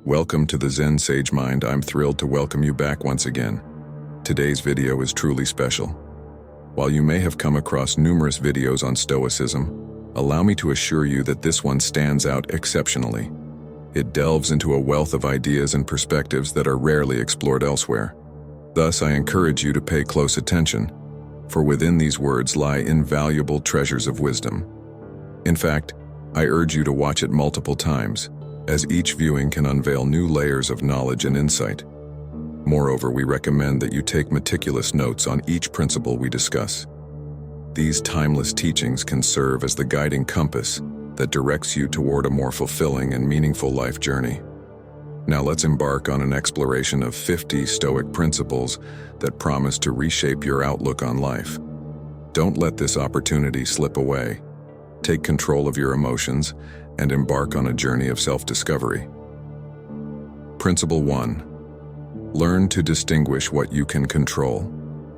Welcome to the ZenSageMind. I'm thrilled to welcome you back once again. Today's video is truly special. While you may have come across numerous videos on Stoicism, allow me to assure you that this one stands out exceptionally. It delves into a wealth of ideas and perspectives that are rarely explored elsewhere. Thus, I encourage you to pay close attention, for within these words lie invaluable treasures of wisdom. In fact, I urge you to watch it multiple times, as each viewing can unveil new layers of knowledge and insight. Moreover, we recommend that you take meticulous notes on each principle we discuss. These timeless teachings can serve as the guiding compass that directs you toward a more fulfilling and meaningful life journey. Now let's embark on an exploration of 50 Stoic principles that promise to reshape your outlook on life. Don't let this opportunity slip away. Take control of your emotions and embark on a journey of self-discovery. Principle 1. Learn to distinguish what you can control.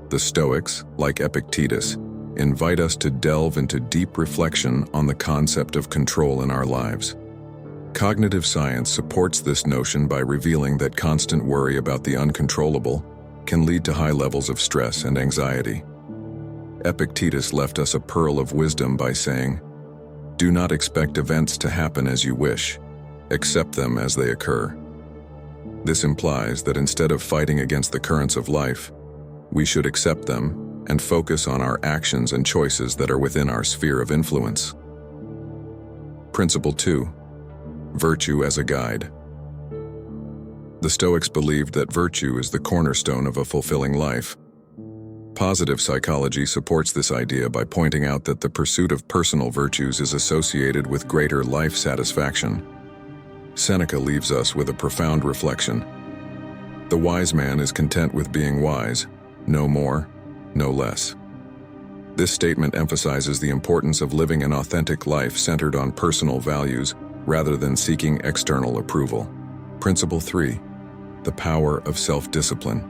The Stoics, like Epictetus, invite us to delve into deep reflection on the concept of control in our lives. Cognitive science supports this notion by revealing that constant worry about the uncontrollable can lead to high levels of stress and anxiety. Epictetus left us a pearl of wisdom by saying, "Do not expect events to happen as you wish. Accept them as they occur." This implies that instead of fighting against the currents of life, we should accept them and focus on our actions and choices that are within our sphere of influence. Principle 2. Virtue as a guide. The Stoics believed that virtue is the cornerstone of a fulfilling life. Positive psychology supports this idea by pointing out that the pursuit of personal virtues is associated with greater life satisfaction. Seneca leaves us with a profound reflection. The wise man is content with being wise, no more, no less. This statement emphasizes the importance of living an authentic life centered on personal values rather than seeking external approval. Principle 3. The power of self-discipline.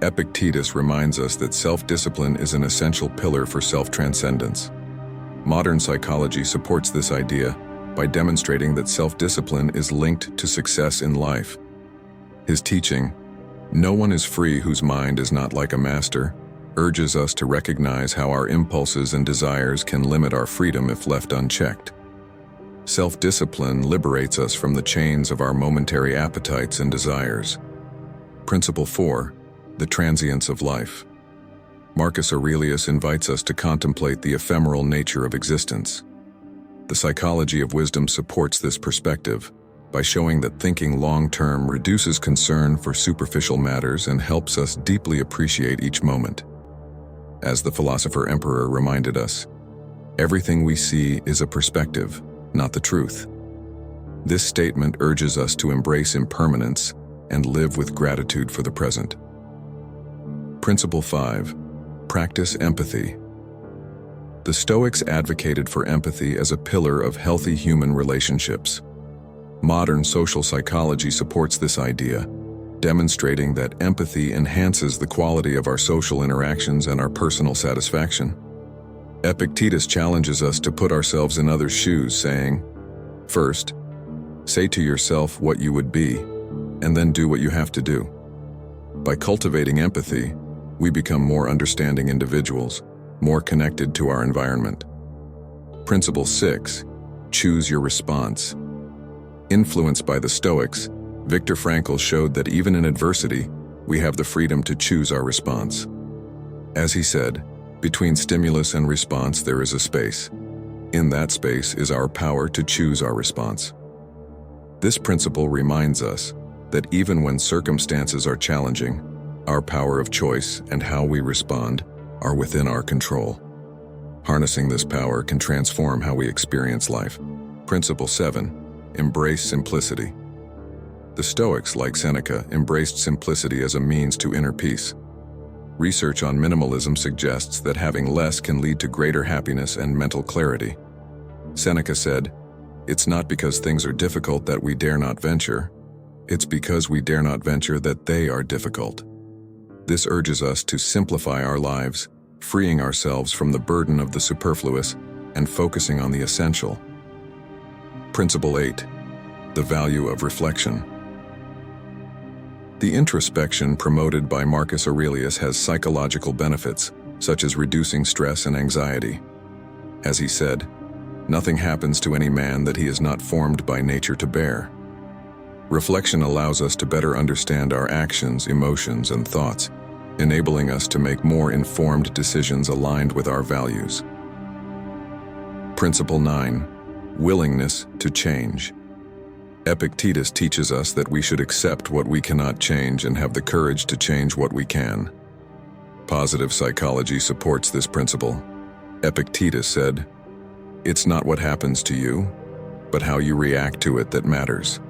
Epictetus reminds us that self-discipline is an essential pillar for self-transcendence. Modern psychology supports this idea by demonstrating that self-discipline is linked to success in life. His teaching, "No one is free whose mind is not like a master," urges us to recognize how our impulses and desires can limit our freedom if left unchecked. Self-discipline liberates us from the chains of our momentary appetites and desires. Principle 4. The transience of life. Marcus Aurelius invites us to contemplate the ephemeral nature of existence. The psychology of wisdom supports this perspective by showing that thinking long-term reduces concern for superficial matters and helps us deeply appreciate each moment. As the philosopher Emperor reminded us, everything we see is a perspective, not the truth. This statement urges us to embrace impermanence and live with gratitude for the present. Principle 5. Practice empathy. The Stoics advocated for empathy as a pillar of healthy human relationships. Modern social psychology supports this idea, demonstrating that empathy enhances the quality of our social interactions and our personal satisfaction. Epictetus challenges us to put ourselves in others' shoes, saying, "First, say to yourself what you would be, and then do what you have to do." By cultivating empathy, we become more understanding individuals, more connected to our environment. Principle 6. Choose your response. Influenced by the Stoics, Viktor Frankl showed that even in adversity, we have the freedom to choose our response. As he said, "Between stimulus and response there is a space. In that space is our power to choose our response." This principle reminds us that even when circumstances are challenging, our power of choice and how we respond are within our control. Harnessing this power can transform how we experience life. Principle 7. Embrace simplicity. The Stoics, like Seneca, embraced simplicity as a means to inner peace. Research on minimalism suggests that having less can lead to greater happiness and mental clarity. Seneca said, "It's not because things are difficult that we dare not venture. It's because we dare not venture that they are difficult." This urges us to simplify our lives, freeing ourselves from the burden of the superfluous and focusing on the essential. Principle 8. The value of reflection. The introspection promoted by Marcus Aurelius has psychological benefits, such as reducing stress and anxiety. As he said, "Nothing happens to any man that he is not formed by nature to bear." Reflection allows us to better understand our actions, emotions, and thoughts, enabling us to make more informed decisions aligned with our values. Principle 9. Willingness to change. Epictetus teaches us that we should accept what we cannot change and have the courage to change what we can. Positive psychology supports this principle. Epictetus said, "It's not what happens to you, but how you react to it that matters."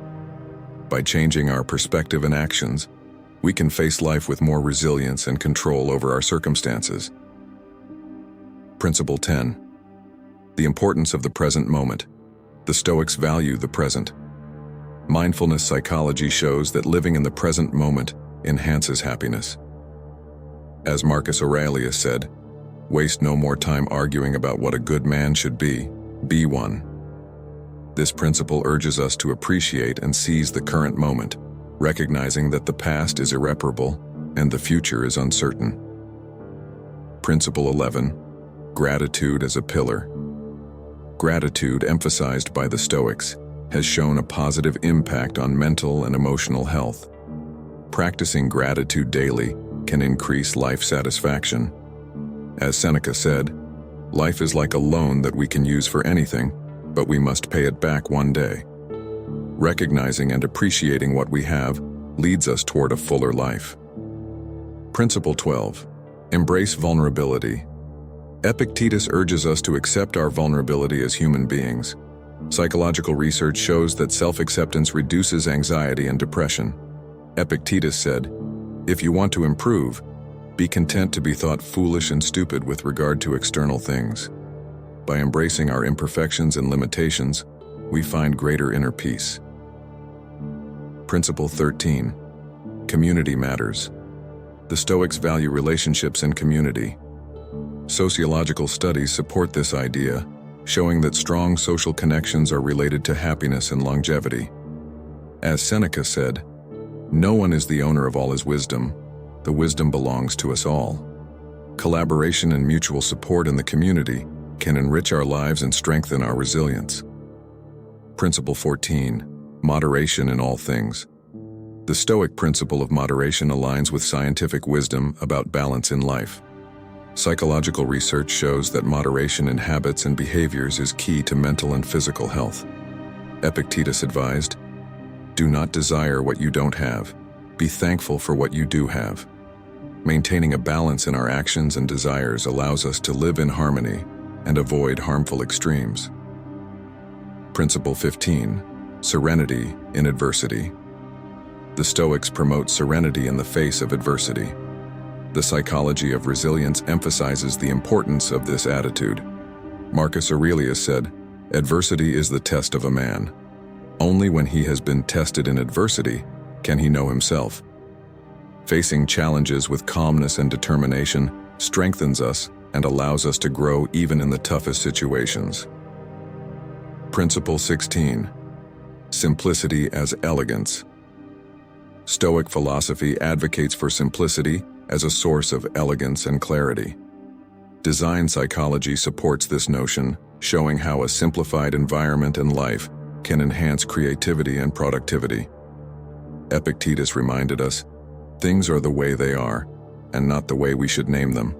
By changing our perspective and actions, we can face life with more resilience and control over our circumstances. Principle 10. The importance of the present moment. The Stoics value the present. Mindfulness psychology shows that living in the present moment enhances happiness. As Marcus Aurelius said, "Waste no more time arguing about what a good man should be one." This principle urges us to appreciate and seize the current moment, recognizing that the past is irreparable and the future is uncertain. Principle 11. Gratitude as a pillar. Gratitude, emphasized by the Stoics, has shown a positive impact on mental and emotional health. Practicing gratitude daily can increase life satisfaction. As Seneca said, "Life is like a loan that we can use for anything, but we must pay it back one day." Recognizing and appreciating what we have leads us toward a fuller life. Principle 12. Embrace vulnerability. Epictetus urges us to accept our vulnerability as human beings. Psychological research shows that self-acceptance reduces anxiety and depression. Epictetus said, "If you want to improve, be content to be thought foolish and stupid with regard to external things." By embracing our imperfections and limitations, we find greater inner peace. Principle 13. Community matters. The Stoics value relationships and community. Sociological studies support this idea, showing that strong social connections are related to happiness and longevity. As Seneca said, "No one is the owner of all his wisdom. The wisdom belongs to us all." Collaboration and mutual support in the community can enrich our lives and strengthen our resilience. Principle 14. Moderation in all things. The Stoic principle of moderation aligns with scientific wisdom about balance in life. Psychological research shows that moderation in habits and behaviors is key to mental and physical health. Epictetus advised, "Do not desire what you don't have. Be thankful for what you do have." Maintaining a balance in our actions and desires allows us to live in harmony and avoid harmful extremes. Principle 15. Serenity in adversity. The Stoics promote serenity in the face of adversity. The psychology of resilience emphasizes the importance of this attitude. Marcus Aurelius said, "Adversity is the test of a man. Only when he has been tested in adversity can he know himself." Facing challenges with calmness and determination strengthens us and allows us to grow even in the toughest situations. Principle 16. Simplicity as elegance. Stoic philosophy advocates for simplicity as a source of elegance and clarity. Design psychology supports this notion, showing how a simplified environment and life can enhance creativity and productivity. Epictetus reminded us, "Things are the way they are, and not the way we should name them."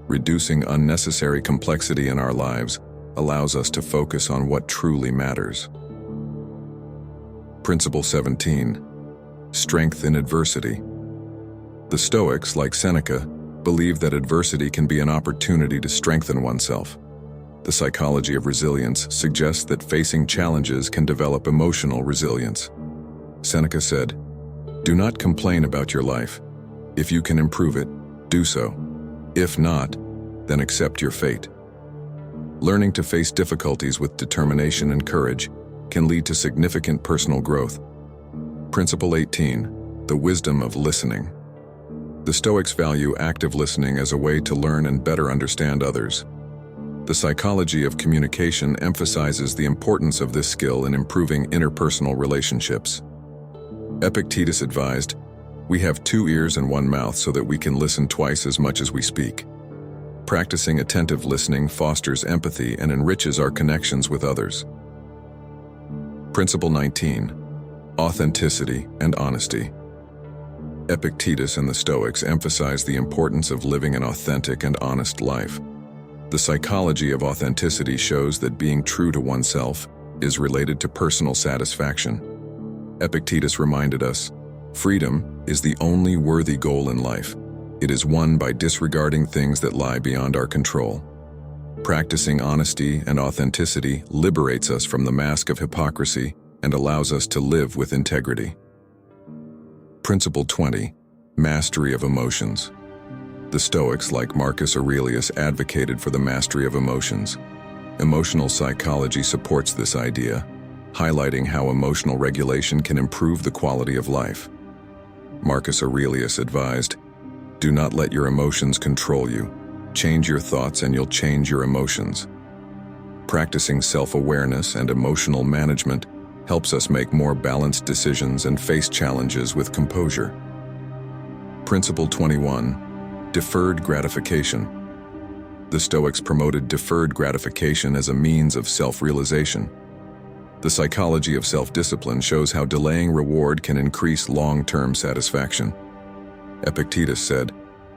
Reducing unnecessary complexity in our lives allows us to focus on what truly matters. Principle 17. Strength in adversity. The Stoics, like Seneca, believe that adversity can be an opportunity to strengthen oneself. The psychology of resilience suggests that facing challenges can develop emotional resilience. Seneca said, "Do not complain about your life. If you can improve it, do so. If not, then accept your fate." Learning to face difficulties with determination and courage can lead to significant personal growth. Principle 18. The wisdom of listening. The Stoics value active listening as a way to learn and better understand others. The psychology of communication emphasizes the importance of this skill in improving interpersonal relationships. Epictetus advised, We have 2 ears and 1 mouth so that we can listen twice as much as we speak. Practicing attentive listening fosters empathy and enriches our connections with others. Principle 19. Authenticity and honesty. Epictetus and the Stoics emphasize the importance of living an authentic and honest life. The psychology of authenticity shows that being true to oneself is related to personal satisfaction. Epictetus reminded us, freedom is the only worthy goal in life. It is won by disregarding things that lie beyond our control. Practicing honesty and authenticity liberates us from the mask of hypocrisy and allows us to live with integrity. Principle 20. Mastery of emotions. The Stoics, like Marcus Aurelius, advocated for the mastery of emotions. Emotional psychology supports this idea, highlighting how emotional regulation can improve the quality of life. Marcus Aurelius advised, "Do not let your emotions control you. Change your thoughts and you'll change your emotions." Practicing self-awareness and emotional management helps us make more balanced decisions and face challenges with composure. Principle 21. Deferred gratification. The Stoics promoted deferred gratification as a means of self-realization. The psychology of self-discipline shows how delaying reward can increase long-term satisfaction. Epictetus said,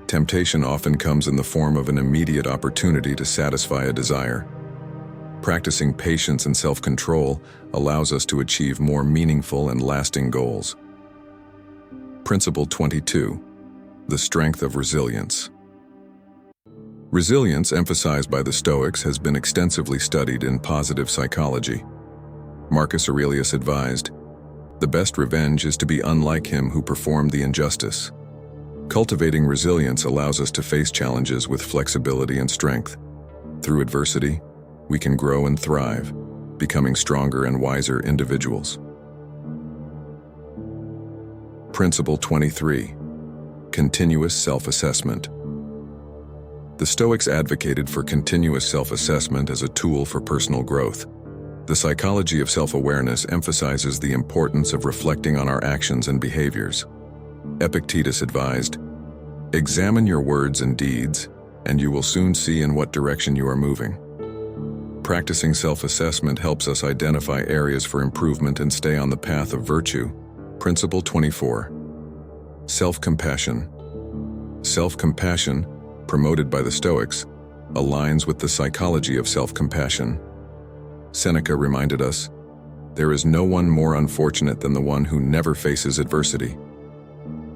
"Temptation often comes in the form of an immediate opportunity to satisfy a desire." Practicing patience and self-control allows us to achieve more meaningful and lasting goals. Principle 22. The strength of resilience. Resilience, emphasized by the Stoics, has been extensively studied in positive psychology. Marcus Aurelius advised, "The best revenge is to be unlike him who performed the injustice." Cultivating resilience allows us to face challenges with flexibility and strength. Through adversity, we can grow and thrive, becoming stronger and wiser individuals. Principle 23. Continuous self-assessment. The Stoics advocated for continuous self-assessment as a tool for personal growth. The psychology of self-awareness emphasizes the importance of reflecting on our actions and behaviors. Epictetus advised, "Examine your words and deeds, and you will soon see in what direction you are moving." Practicing self-assessment helps us identify areas for improvement and stay on the path of virtue. Principle 24. Self-compassion. Self-compassion, promoted by the Stoics, aligns with the psychology of self-compassion. Seneca reminded us, "There is no one more unfortunate than the one who never faces adversity."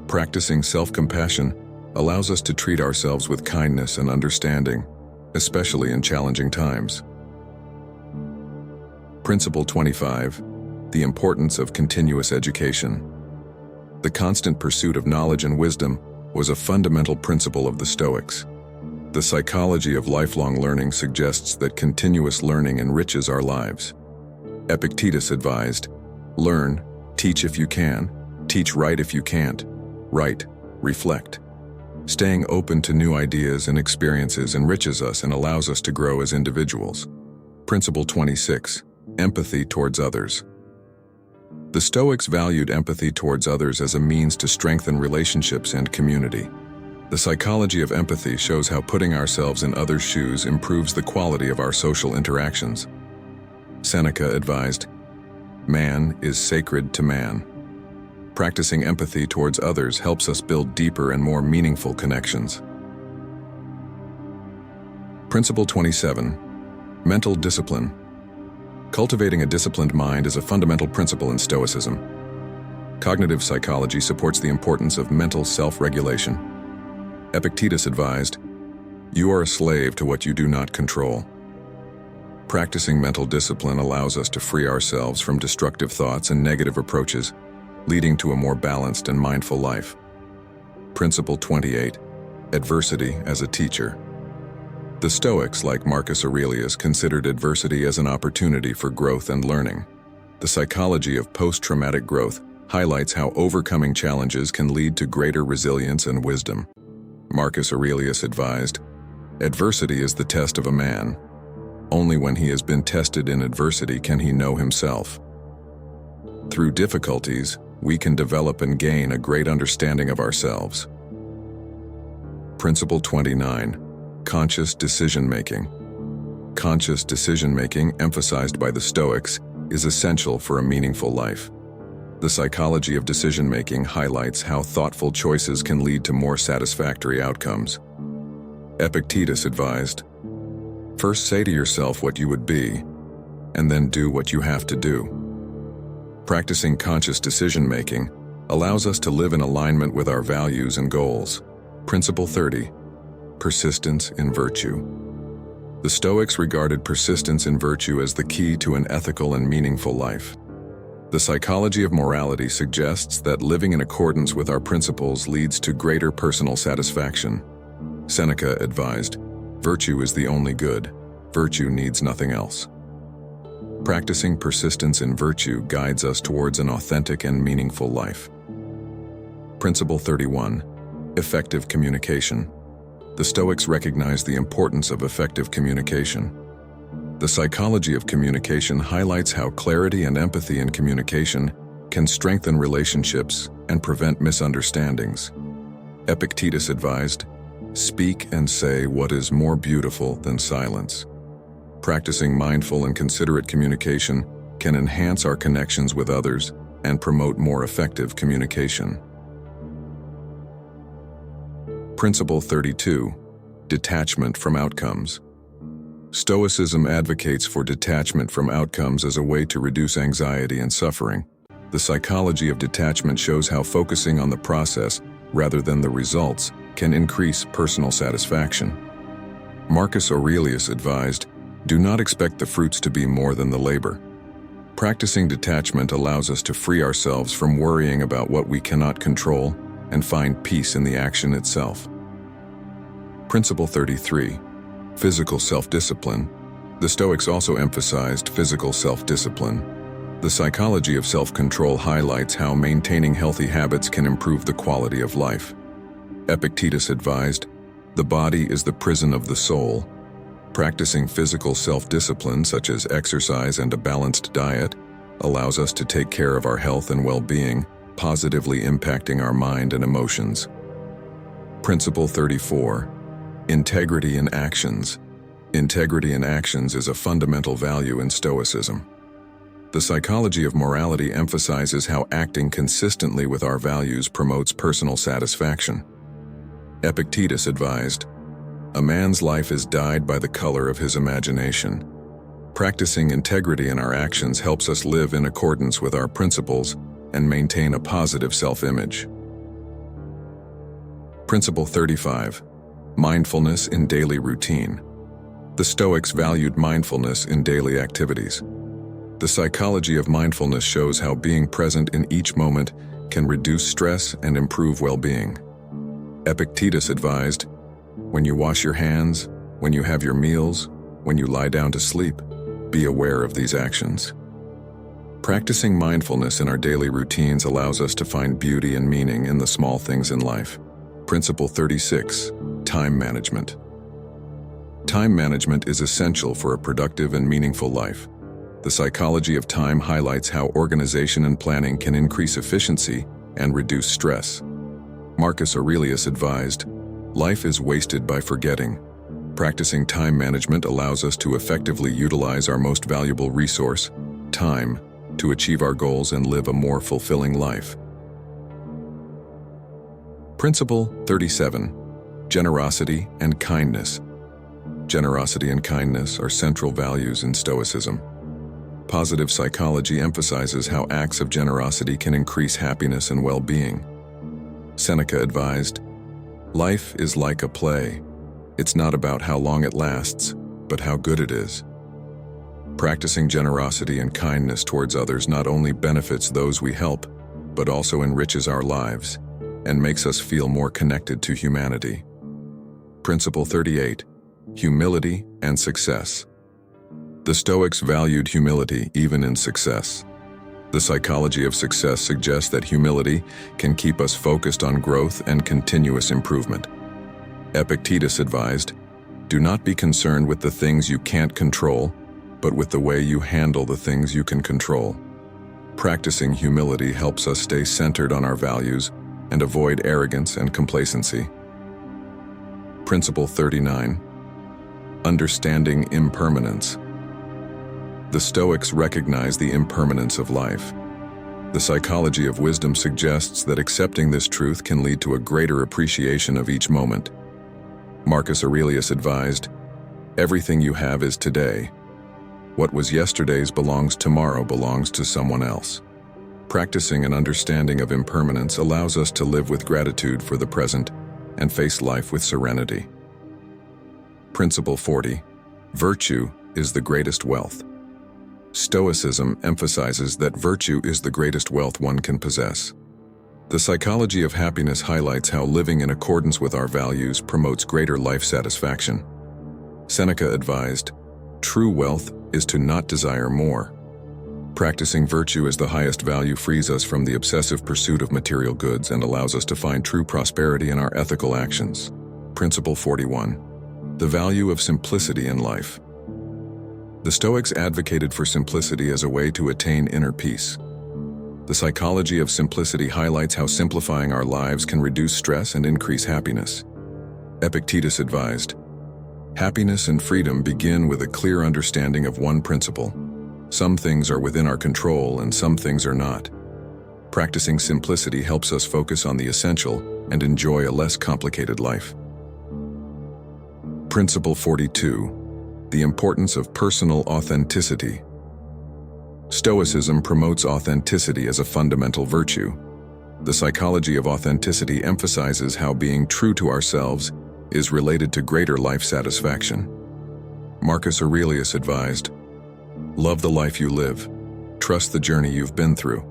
Practicing self-compassion allows us to treat ourselves with kindness and understanding, especially in challenging times. Principle 25. The importance of continuous education. The constant pursuit of knowledge and wisdom was a fundamental principle of the Stoics. The psychology of lifelong learning suggests that continuous learning enriches our lives. Epictetus advised, "Learn, teach if you can, teach right if you can't, write, reflect." Staying open to new ideas and experiences enriches us and allows us to grow as individuals. Principle 26. Empathy towards others. The Stoics valued empathy towards others as a means to strengthen relationships and community. The psychology of empathy shows how putting ourselves in others' shoes improves the quality of our social interactions. Seneca advised, "Man is sacred to man." Practicing empathy towards others helps us build deeper and more meaningful connections. Principle 27. Mental discipline. Cultivating a disciplined mind is a fundamental principle in Stoicism. Cognitive psychology supports the importance of mental self-regulation. Epictetus advised, "You are a slave to what you do not control." Practicing mental discipline allows us to free ourselves from destructive thoughts and negative approaches, leading to a more balanced and mindful life. Principle 28. Adversity as a teacher. The Stoics, like Marcus Aurelius, considered adversity as an opportunity for growth and learning. The psychology of post-traumatic growth highlights how overcoming challenges can lead to greater resilience and wisdom. Marcus Aurelius advised, "Adversity is the test of a man. Only when he has been tested in adversity can he know himself." Through difficulties, we can develop and gain a great understanding of ourselves. Principle 29. Conscious decision-making. Conscious decision-making, emphasized by the Stoics, is essential for a meaningful life. The psychology of decision-making highlights how thoughtful choices can lead to more satisfactory outcomes. Epictetus advised, "First say to yourself what you would be, and then do what you have to do." Practicing conscious decision-making allows us to live in alignment with our values and goals. Principle 30. Persistence in virtue. The Stoics regarded persistence in virtue as the key to an ethical and meaningful life. The psychology of morality suggests that living in accordance with our principles leads to greater personal satisfaction. Seneca advised, "Virtue is the only good. Virtue needs nothing else." Practicing persistence in virtue guides us towards an authentic and meaningful life. Principle 31. Effective communication. The Stoics recognize the importance of effective communication. The psychology of communication highlights how clarity and empathy in communication can strengthen relationships and prevent misunderstandings. Epictetus advised, "Speak and say what is more beautiful than silence." Practicing mindful and considerate communication can enhance our connections with others and promote more effective communication. Principle 32. Detachment from outcomes. Stoicism advocates for detachment from outcomes as a way to reduce anxiety and suffering. The psychology of detachment shows how focusing on the process rather than the results can increase personal satisfaction. Marcus Aurelius advised, "Do not expect the fruits to be more than the labor." Practicing detachment allows us to free ourselves from worrying about what we cannot control and find peace in the action itself. Principle 33. Physical self-discipline. The Stoics also emphasized physical self-discipline. The psychology of self-control highlights how maintaining healthy habits can improve the quality of life. Epictetus advised, "The body is the prison of the soul." Practicing physical self-discipline, such as exercise and a balanced diet, allows us to take care of our health and well-being, positively impacting our mind and emotions. Principle 34. Integrity in actions. Integrity in actions is a fundamental value in Stoicism. The psychology of morality emphasizes how acting consistently with our values promotes personal satisfaction. Epictetus advised, "A man's life is dyed by the color of his imagination." Practicing integrity in our actions helps us live in accordance with our principles and maintain a positive self-image. Principle 35. Mindfulness in daily routine. The Stoics valued mindfulness in daily activities. The psychology of mindfulness shows how being present in each moment can reduce stress and improve well-being. Epictetus advised, "When you wash your hands, when you have your meals, when you lie down to sleep, be aware of these actions." Practicing mindfulness in our daily routines allows us to find beauty and meaning in the small things in life. Principle 36. Time management. Time management is essential for a productive and meaningful life. The psychology of time highlights how organization and planning can increase efficiency and reduce stress. Marcus Aurelius advised, "Life is wasted by forgetting." Practicing time management allows us to effectively utilize our most valuable resource, time, to achieve our goals and live a more fulfilling life. Principle 37. Generosity and kindness. Generosity and kindness are central values in Stoicism. Positive psychology emphasizes how acts of generosity can increase happiness and well-being. Seneca advised, "Life is like a play. It's not about how long it lasts, but how good it is." Practicing generosity and kindness towards others not only benefits those we help, but also enriches our lives and makes us feel more connected to humanity. Principle 38. Humility and success. The Stoics valued humility even in success. The psychology of success suggests that humility can keep us focused on growth and continuous improvement. Epictetus advised, "Do not be concerned with the things you can't control, but with the way you handle the things you can control." Practicing humility helps us stay centered on our values and avoid arrogance and complacency. Principle 39. Understanding impermanence. The Stoics recognize the impermanence of life. The psychology of wisdom suggests that accepting this truth can lead to a greater appreciation of each moment. Marcus Aurelius advised, "Everything you have is today. What was yesterday's belongs to someone else." Practicing an understanding of impermanence allows us to live with gratitude for the present and face life with serenity. Principle 40. Virtue is the greatest wealth. Stoicism emphasizes that virtue is the greatest wealth one can possess. The psychology of happiness highlights how living in accordance with our values promotes greater life satisfaction. Seneca advised, "True wealth is to not desire more." Practicing virtue as the highest value frees us from the obsessive pursuit of material goods and allows us to find true prosperity in our ethical actions. Principle 41. The value of simplicity in life. The Stoics advocated for simplicity as a way to attain inner peace. The psychology of simplicity highlights how simplifying our lives can reduce stress and increase happiness. Epictetus advised, "Happiness and freedom begin with a clear understanding of one principle. Some things are within our control and some things are not." Practicing simplicity helps us focus on the essential and enjoy a less complicated life. Principle 42. The importance of personal authenticity. Stoicism promotes authenticity as a fundamental virtue. The psychology of authenticity emphasizes how being true to ourselves is related to greater life satisfaction. Marcus Aurelius advised, "Love the life you live. Trust the journey you've been through."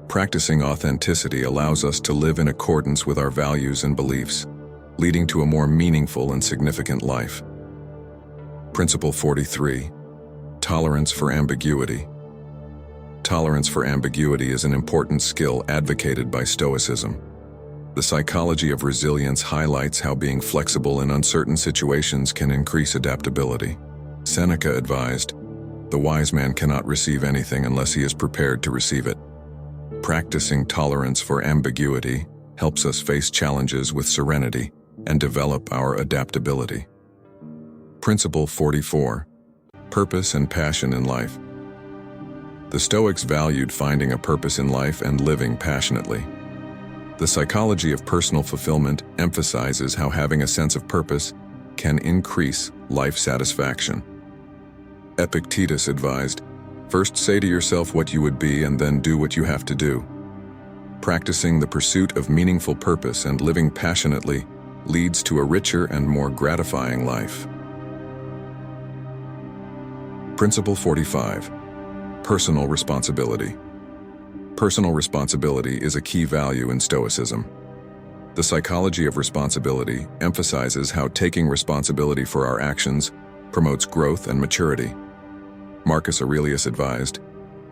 Practicing authenticity allows us to live in accordance with our values and beliefs, leading to a more meaningful and significant life. Principle 43. Tolerance for ambiguity. Tolerance for ambiguity is an important skill advocated by Stoicism. The psychology of resilience highlights how being flexible in uncertain situations can increase adaptability. Seneca advised, "The wise man cannot receive anything unless he is prepared to receive it." Practicing tolerance for ambiguity helps us face challenges with serenity and develop our adaptability. Principle 44. Purpose and passion in life. The Stoics valued finding a purpose in life and living passionately. The psychology of personal fulfillment emphasizes how having a sense of purpose can increase life satisfaction. Epictetus advised, "First say to yourself what you would be and then do what you have to do." Practicing the pursuit of meaningful purpose and living passionately leads to a richer and more gratifying life. Principle 45. Personal responsibility. Personal responsibility is a key value in Stoicism. The psychology of responsibility emphasizes how taking responsibility for our actions promotes growth and maturity. Marcus Aurelius advised,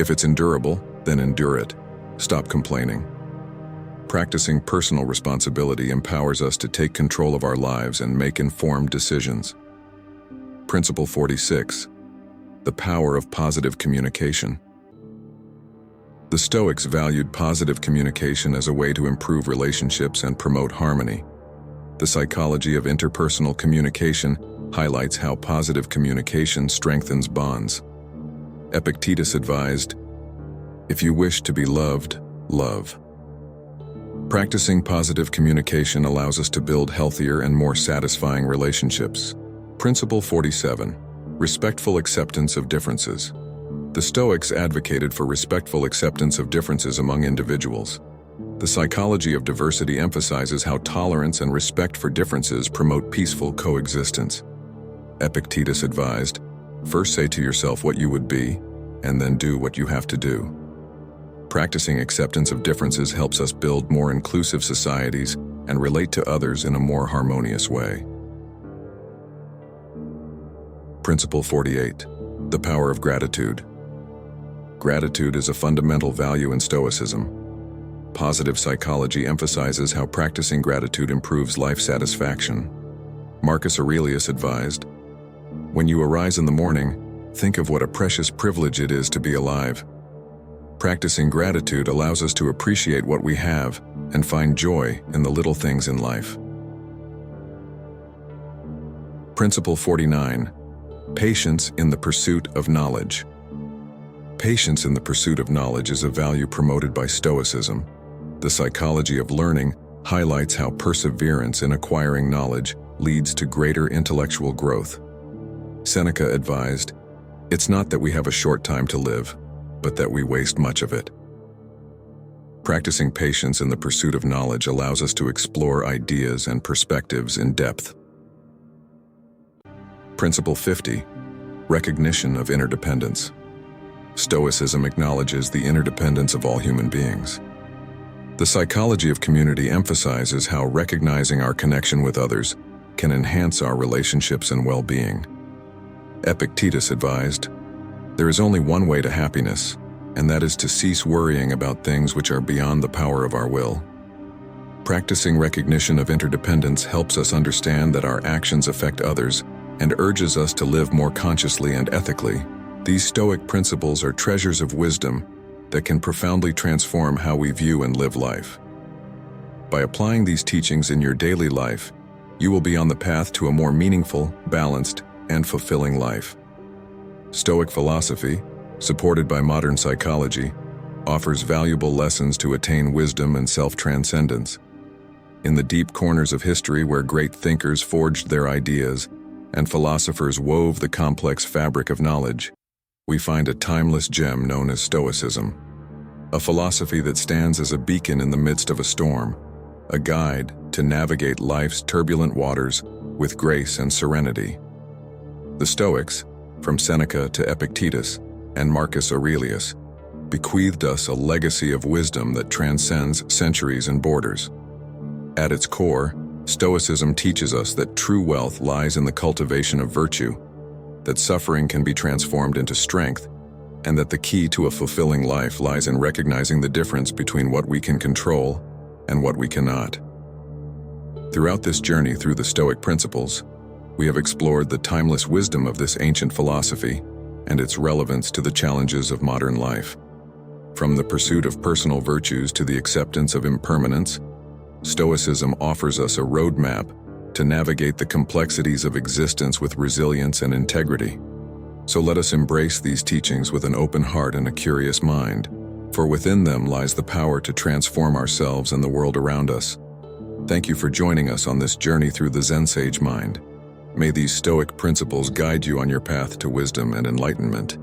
"If it's endurable, then endure it. Stop complaining." Practicing personal responsibility empowers us to take control of our lives and make informed decisions. Principle 46. The power of positive communication. The Stoics valued positive communication as a way to improve relationships and promote harmony. The psychology of interpersonal communication highlights how positive communication strengthens bonds. Epictetus advised, "If you wish to be loved, love." Practicing positive communication allows us to build healthier and more satisfying relationships. Principle 47. Respectful acceptance of differences. The Stoics advocated for respectful acceptance of differences among individuals. The psychology of diversity emphasizes how tolerance and respect for differences promote peaceful coexistence. Epictetus advised, "First say to yourself what you would be, and then do what you have to do." Practicing acceptance of differences helps us build more inclusive societies and relate to others in a more harmonious way. Principle 48. The power of gratitude. Gratitude is a fundamental value in Stoicism. Positive psychology emphasizes how practicing gratitude improves life satisfaction. Marcus Aurelius advised, "When you arise in the morning, think of what a precious privilege it is to be alive." Practicing gratitude allows us to appreciate what we have and find joy in the little things in life. Principle 49. Patience in the pursuit of knowledge. Patience in the pursuit of knowledge is a value promoted by Stoicism. The psychology of learning highlights how perseverance in acquiring knowledge leads to greater intellectual growth. Seneca advised, "It's not that we have a short time to live, but that we waste much of it." Practicing patience in the pursuit of knowledge allows us to explore ideas and perspectives in depth. Principle 50. Recognition of interdependence. Stoicism acknowledges the interdependence of all human beings. The psychology of community emphasizes how recognizing our connection with others can enhance our relationships and well-being. Epictetus advised, "There is only one way to happiness, and that is to cease worrying about things which are beyond the power of our will." Practicing recognition of interdependence helps us understand that our actions affect others and urges us to live more consciously and ethically. These Stoic principles are treasures of wisdom that can profoundly transform how we view and live life. By applying these teachings in your daily life, you will be on the path to a more meaningful, balanced, and fulfilling life. Stoic philosophy, supported by modern psychology, offers valuable lessons to attain wisdom and self-transcendence. In the deep corners of history where great thinkers forged their ideas and philosophers wove the complex fabric of knowledge, we find a timeless gem known as Stoicism, a philosophy that stands as a beacon in the midst of a storm, a guide to navigate life's turbulent waters with grace and serenity. The Stoics, from Seneca to Epictetus and Marcus Aurelius, bequeathed us a legacy of wisdom that transcends centuries and borders. At its core, Stoicism teaches us that true wealth lies in the cultivation of virtue, that suffering can be transformed into strength, and that the key to a fulfilling life lies in recognizing the difference between what we can control and what we cannot. Throughout this journey through the Stoic Principles, we have explored the timeless wisdom of this ancient philosophy and its relevance to the challenges of modern life. From the pursuit of personal virtues to the acceptance of impermanence, Stoicism offers us a roadmap to navigate the complexities of existence with resilience and integrity. So let us embrace these teachings with an open heart and a curious mind, for within them lies the power to transform ourselves and the world around us. Thank you for joining us on this journey through the ZenSageMind. May these Stoic principles guide you on your path to wisdom and enlightenment.